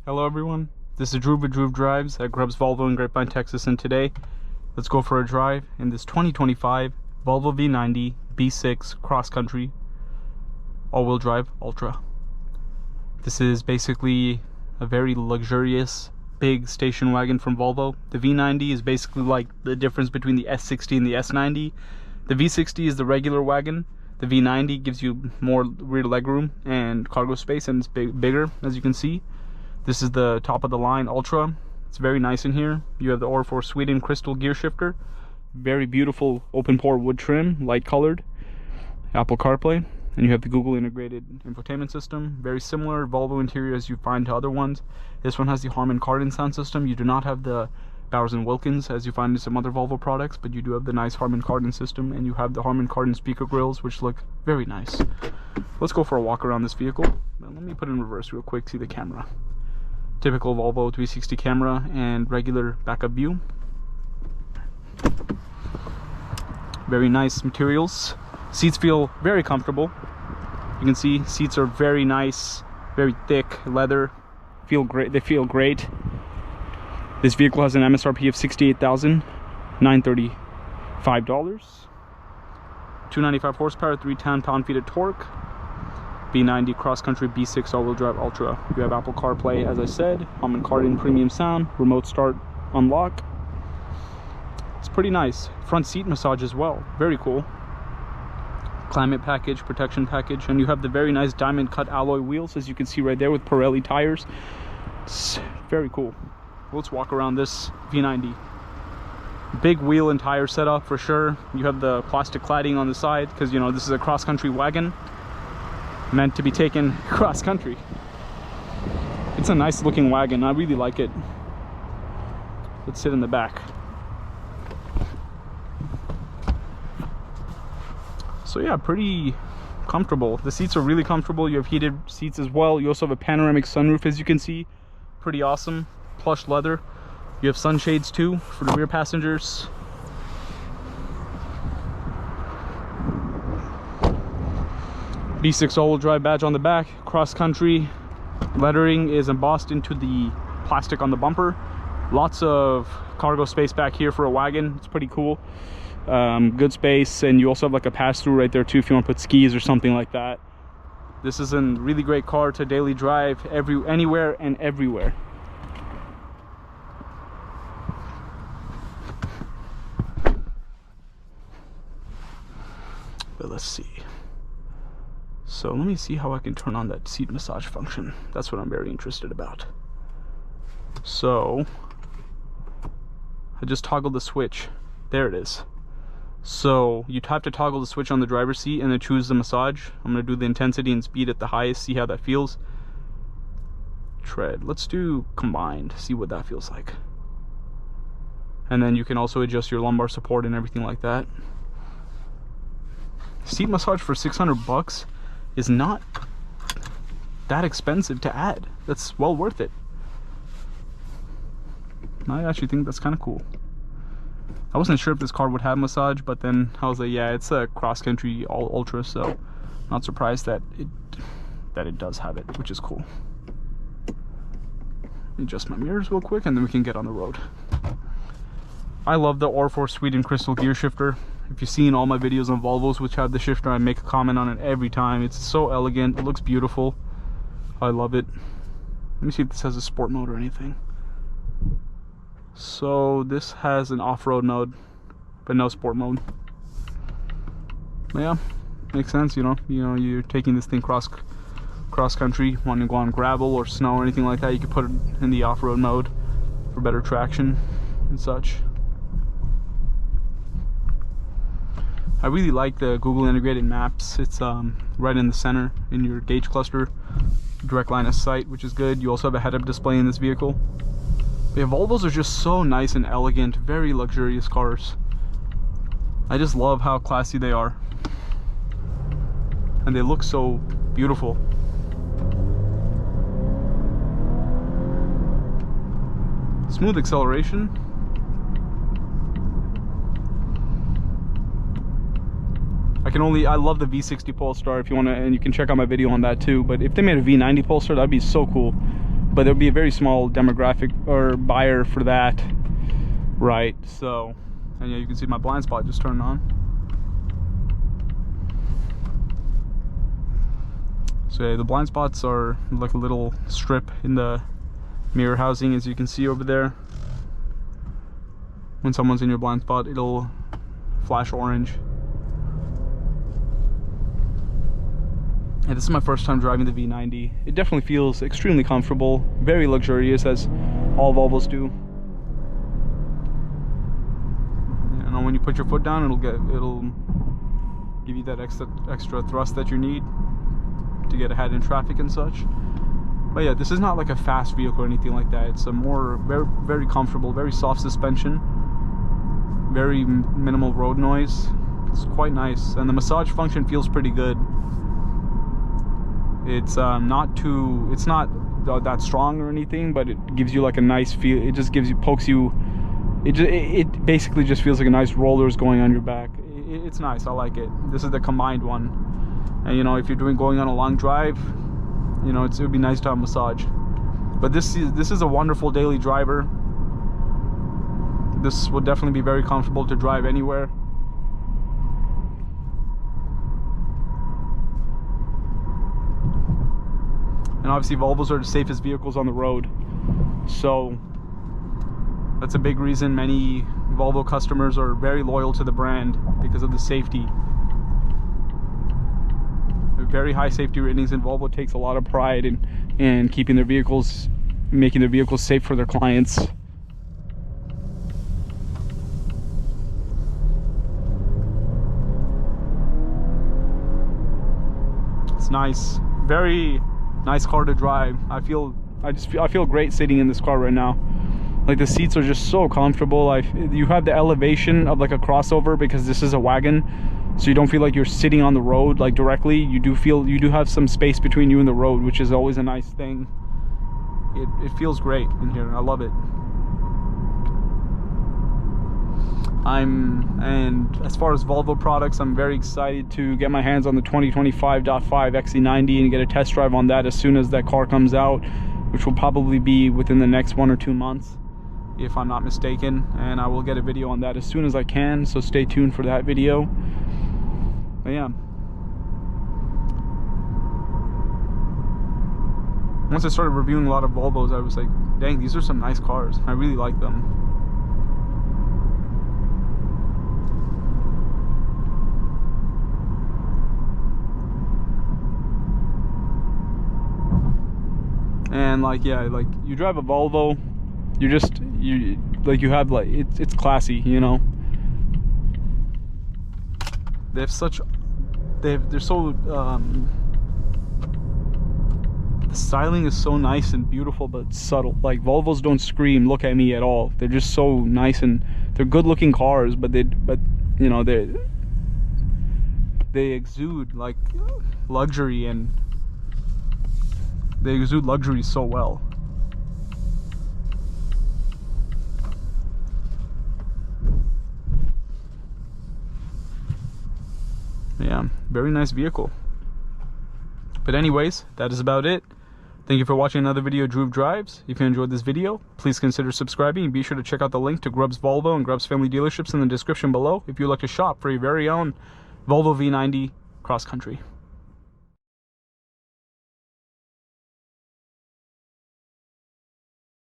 Hello everyone, this is Drew with Drew Drives at Grubbs Volvo in Grapevine, Texas, and today let's go for a drive in this 2025 Volvo V90 B6 Cross Country all-wheel drive Ultra. This is basically a very luxurious big station wagon from Volvo. The V90 is basically like the difference between the S60 and the S90. The V60 is the regular wagon. The V90 gives you more rear legroom and cargo space, and it's bigger, as you can see. This is the top of the line Ultra. It's very nice in here. You have the R4 Sweden crystal gear shifter. Very beautiful open pore wood trim, light colored. Apple CarPlay. And you have the Google integrated infotainment system. Very similar Volvo interior as you find to other ones. This one has the Harman Kardon sound system. You do not have the Bowers & Wilkins as you find in some other Volvo products, but you do have the nice Harman Kardon system, and you have the Harman Kardon speaker grills, which look very nice. Let's go for a walk around this vehicle. Now, let me put it in reverse real quick, see the camera. Typical Volvo 360 camera and regular backup view. Very nice materials. Seats feel very comfortable. You can see seats are very nice, very thick leather. Feel great. They feel great. This vehicle has an MSRP of $68,935. 295 horsepower, 310 pound-feet of torque. V90 cross-country B6 all-wheel drive Ultra. You have Apple CarPlay, as I said, Harman Kardon premium sound, remote start, unlock. It's pretty nice. Front seat massage as well, very cool. Climate package, protection package, and you have the very nice diamond cut alloy wheels, as you can see right there, with Pirelli tires. It's very cool. Let's walk around this V90. Big wheel and tire setup for sure. You have the plastic cladding on the side because, you know, this is a cross-country wagon meant to be taken cross-country. It's a nice looking wagon. I really like it. Let's sit in the back. So yeah, pretty comfortable. The seats are really comfortable. You have heated seats as well. You also have a panoramic sunroof, as you can see. Pretty awesome. Plush leather. You have sunshades too for the rear passengers. B6 all-wheel drive badge on the back. Cross country lettering is embossed into the plastic on the bumper. Lots of cargo space back here for a wagon. It's pretty cool. Good space, and you also have like a pass-through right there too if you want to put skis or something like that. This is a really great car to daily drive anywhere and everywhere. But let's see. So let me see how I can turn on that seat massage function. That's what I'm very interested about. So I just toggled the switch. There it is. So you'd have to toggle the switch on the driver's seat and then choose the massage. I'm going to do the intensity and speed at the highest, see how that feels. Tread. Let's do combined, see what that feels like. And then you can also adjust your lumbar support and everything like that. Seat massage for $600 is not that expensive to add. That's well worth it. I actually think that's kind of cool. I wasn't sure if this car would have massage, but then I was like, yeah, it's a cross-country all Ultra, so not surprised that it does have it, which is cool. Adjust my mirrors real quick and then we can get on the road. I love the R4 Sweden crystal gear shifter. If you've seen all my videos on Volvos which have the shifter, I make a comment on it every time. It's so elegant, it looks beautiful. I love it. Let me see if this has a sport mode or anything. So this has an off-road mode, but no sport mode. Yeah, makes sense. You know, you're taking this thing cross country, wanting to go on gravel or snow or anything like that. You can put it in the off-road mode for better traction and such. I really like the Google integrated maps. It's right in the center in your gauge cluster, direct line of sight, which is good. You also have a head-up display in this vehicle. Yeah, Volvos are just so nice and elegant, very luxurious cars. I just love how classy they are. And they look so beautiful. Smooth acceleration. I love the V60 Polestar if you want to, and you can check out my video on that too. But if they made a V90 Polestar, that'd be so cool. but there'll be a very small demographic or buyer for that, right? So, and yeah, you can see my blind spot just turned on. So yeah, the blind spots are like a little strip in the mirror housing, as you can see over there. When someone's in your blind spot, it'll flash orange. And this is my first time driving the V90. It definitely feels extremely comfortable, very luxurious, as all Volvos do. You know, when you put your foot down, it'll give you that extra thrust that you need to get ahead in traffic and such. But yeah, this is not like a fast vehicle or anything like that. It's a more very comfortable, very soft suspension, very minimal road noise. It's quite nice, and the massage function feels pretty good. It's not that strong or anything, but it gives you like a nice feel. It just pokes you. It basically just feels like a nice rollers going on your back. It's nice. I like it. This is the combined one, and you know, if you're going on a long drive, you know, it would be nice to have a massage. But this is a wonderful daily driver. This would definitely be very comfortable to drive anywhere. And obviously Volvos are the safest vehicles on the road, so that's a big reason many Volvo customers are very loyal to the brand, because of the safety. Very high safety ratings, and Volvo takes a lot of pride in keeping their vehicles, making their vehicles safe for their clients. It's nice, very nice car to drive. I feel great sitting in this car right now. Like, the seats are just so comfortable. You have the elevation of like a crossover, because this is a wagon, so you don't feel like you're sitting on the road like directly. You do have some space between you and the road, which is always a nice thing. It feels great in here. I love it. And as far as Volvo products, I'm very excited to get my hands on the 2025.5 XC90 and get a test drive on that as soon as that car comes out, which will probably be within the next 1 or 2 months, if I'm not mistaken. And I will get a video on that as soon as I can, so stay tuned for that video. But yeah, once I started reviewing a lot of Volvos, I was like, dang, these are some nice cars. I really like them. And like, yeah, like, you drive a Volvo, you have like, it's classy, you know. They're so the styling is so nice and beautiful, but subtle. Like, Volvos don't scream "look at me" at all. They're just so nice, and they're good looking cars, but you know, they exude like luxury, and they exude luxury so well. Yeah, very nice vehicle. But anyways, that is about it. Thank you for watching another video of Dhruv Drives. If you enjoyed this video, please consider subscribing, and be sure to check out the link to Grubbs Volvo and Grubbs Family Dealerships in the description below if you'd like to shop for your very own Volvo V90 cross country.